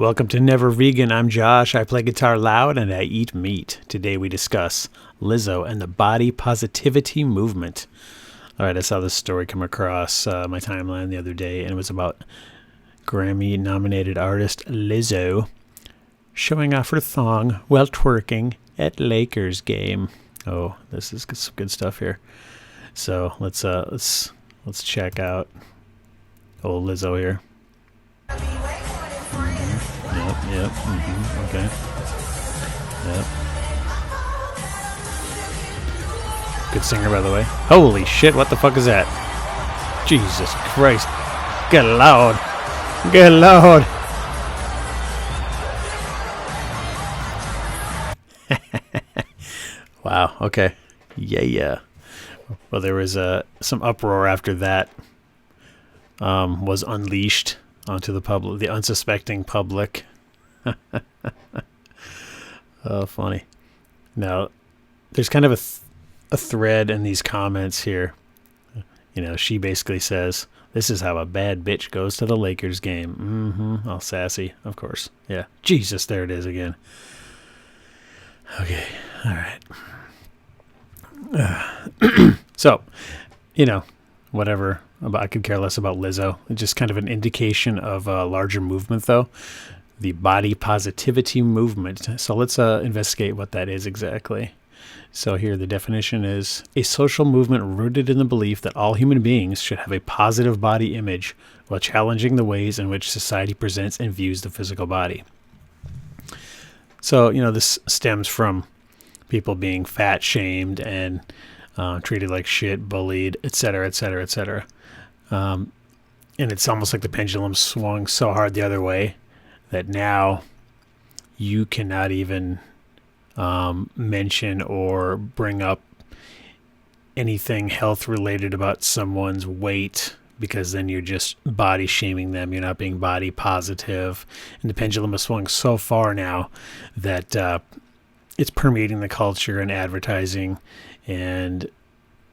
Welcome to Never Vegan. I'm Josh. I play guitar loud and I eat meat. Today we discuss Lizzo and the body positivity movement. All right, I saw this story come across my timeline the other day, and it was about Grammy-nominated artist Lizzo showing off her thong while twerking at Lakers game. Oh, this is some good stuff here. So let's check out old Lizzo here. Yep. Okay. Yep. Good singer, by the way. Holy shit! What the fuck is that? Jesus Christ! Get loud! Get loud! Wow. Okay. Yeah. Well, there was some uproar after that was unleashed onto the public, the unsuspecting public. Oh, funny. Now, there's kind of a thread in these comments here. You know, she basically says, "This is how a bad bitch goes to the Lakers game." All sassy, of course. Yeah. Jesus, there it is again. Okay. All right. So, you know, whatever. I could care less about Lizzo. It's just kind of an indication of a larger movement, though. The body positivity movement. So let's investigate what that is exactly. So here the definition is a social movement rooted in the belief that all human beings should have a positive body image while challenging the ways in which society presents and views the physical body. So, you know, this stems from people being fat shamed and treated like shit, bullied, etc., etc., etc. And it's almost like the pendulum swung so hard the other way that now you cannot even mention or bring up anything health related about someone's weight, because then you're just body shaming them. You're not being body positive. And the pendulum has swung so far now that it's permeating the culture and advertising, and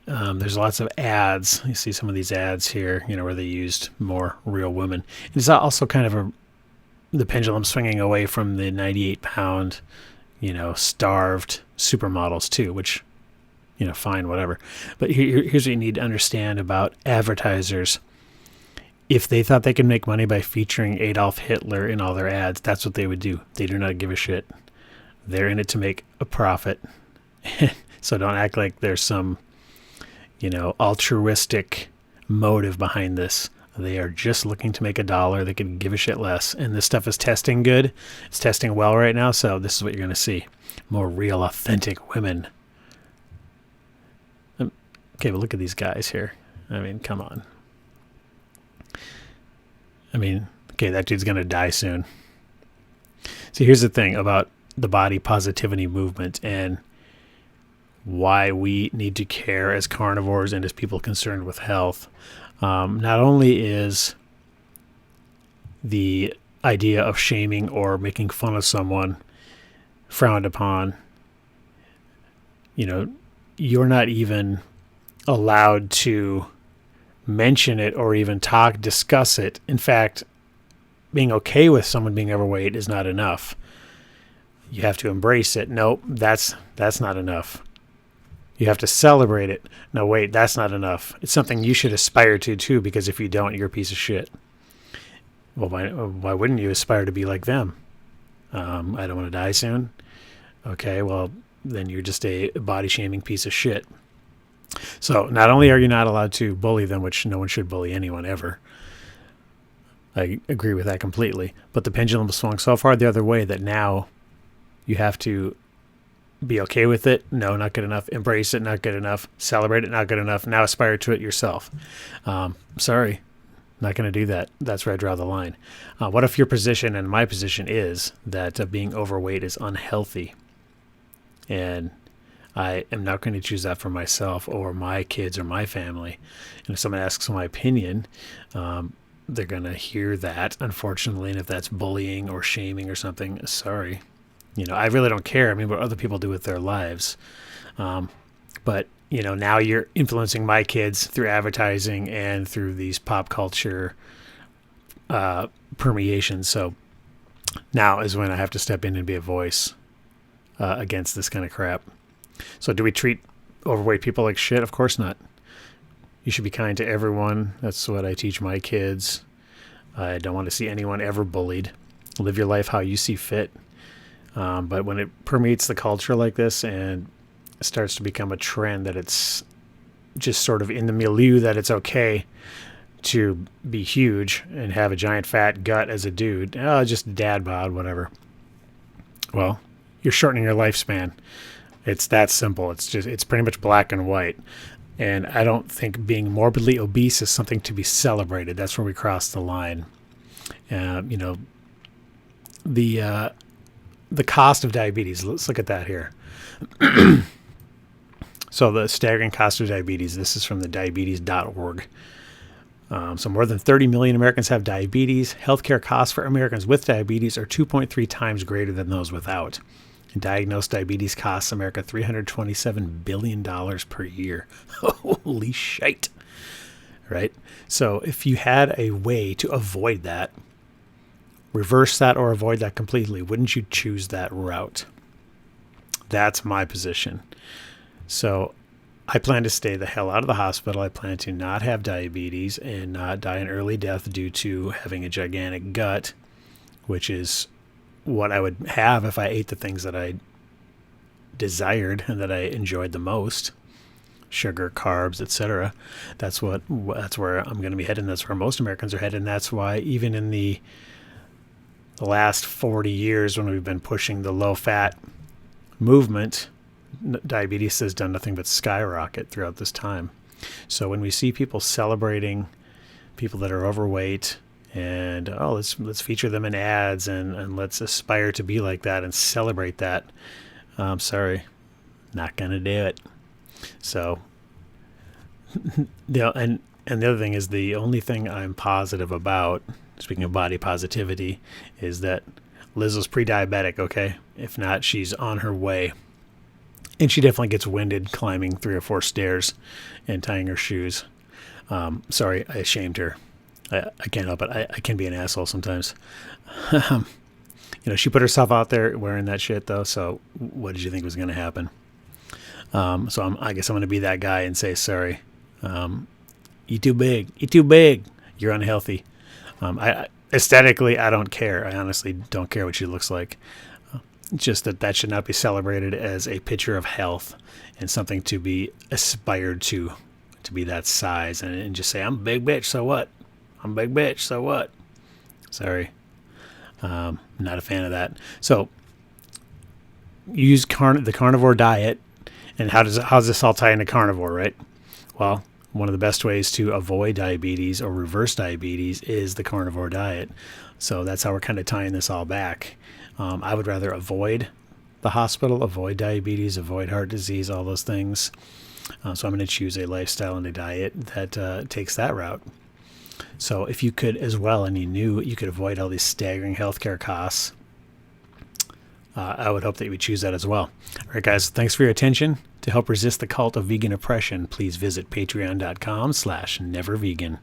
there's lots of ads. You see some of these ads here, you know, where they used more real women. And it's also kind of the pendulum swinging away from the 98-pound, you know, starved supermodels too, which, you know, fine, whatever. But here's what you need to understand about advertisers. If they thought they could make money by featuring Adolf Hitler in all their ads, that's what they would do. They do not give a shit. They're in it to make a profit. So don't act like there's some, you know, altruistic motive behind this. They are just looking to make a dollar. They could give a shit less. And this stuff is testing good. It's testing well right now. So this is what you're going to see. More real, authentic women. Okay, but look at these guys here. I mean, come on. I mean, okay, that dude's going to die soon. So here's the thing about the body positivity movement and why we need to care as carnivores and as people concerned with health. Not only is the idea of shaming or making fun of someone frowned upon, you know, you're not even allowed to mention it or even discuss it. In fact, being okay with someone being overweight is not enough. You have to embrace it. Nope, that's not enough. You have to celebrate it. No, wait, that's not enough. It's something you should aspire to, too, because if you don't, you're a piece of shit. Well, why wouldn't you aspire to be like them? I don't want to die soon. Okay, well, then you're just a body-shaming piece of shit. So not only are you not allowed to bully them, which no one should bully anyone ever. I agree with that completely. But the pendulum swung so far the other way that now you have to be okay with it. No, not good enough. Embrace it. Not good enough. Celebrate it. Not good enough. Now aspire to it yourself. Sorry, not going to do that. That's where I draw the line. What if your position and my position is that being overweight is unhealthy? And I am not going to choose that for myself or my kids or my family. And if someone asks my opinion, they're going to hear that, unfortunately. And if that's bullying or shaming or something, sorry. You know, I really don't care. I mean, what other people do with their lives. But, you know, now you're influencing my kids through advertising and through these pop culture permeations. So Now is when I have to step in and be a voice against this kind of crap. So do we treat overweight people like shit? Of course not. You should be kind to everyone. That's what I teach my kids. I don't want to see anyone ever bullied. Live your life how you see fit. But when it permeates the culture like this and starts to become a trend that it's just sort of in the milieu that it's okay to be huge and have a giant fat gut as a dude, just dad bod, whatever. Well, you're shortening your lifespan. It's that simple. It's pretty much black and white. And I don't think being morbidly obese is something to be celebrated. That's where we cross the line. The cost of diabetes. Let's look at that here. So the staggering cost of diabetes. This is from the diabetes.org. So more than 30 million Americans have diabetes. Healthcare costs for Americans with diabetes are 2.3 times greater than those without. And diagnosed diabetes costs America $327 billion per year. Holy shite. Right? So if you had a way to avoid that, reverse that or avoid that completely, wouldn't you choose that route? That's my position. So I plan to stay the hell out of the hospital. I plan to not have diabetes and not die an early death due to having a gigantic gut, which is what I would have if I ate the things that I desired and that I enjoyed the most. Sugar, carbs, etc. That's where I'm going to be heading. That's where most Americans are headed. And that's why even in the last 40 years when we've been pushing the low-fat movement, diabetes has done nothing but skyrocket throughout this time. So when we see people celebrating people that are overweight and let's feature them in ads and let's aspire to be like that and celebrate that, I'm sorry, not gonna do it. So and the other thing is, the only thing I'm positive about, speaking of body positivity, is that Lizzo's pre-diabetic. Okay, if not, she's on her way. And she definitely gets winded climbing 3 or 4 stairs and tying her shoes. Sorry, I shamed her. I can't help it. I can be an asshole sometimes. She put herself out there wearing that shit, though. So what did you think was going to happen? So I guess I'm going to be that guy and say, sorry. You too big. You too big. You're unhealthy. Aesthetically, I don't care. I honestly don't care what she looks like. Just that should not be celebrated as a picture of health and something to be aspired to be that size and just say, I'm a big bitch, so what? I'm a big bitch, so what? Sorry. Not a fan of that. So use the carnivore diet. And how's this all tie into carnivore, right? Well, one of the best ways to avoid diabetes or reverse diabetes is the carnivore diet. So that's how we're kind of tying this all back. I would rather avoid the hospital, avoid diabetes, avoid heart disease, all those things. So I'm going to choose a lifestyle and a diet that takes that route. So if you could as well, and you knew you could avoid all these staggering healthcare costs, I would hope that you would choose that as well. All right, guys, thanks for your attention. To help resist the cult of vegan oppression, please visit patreon.com/nevervegan.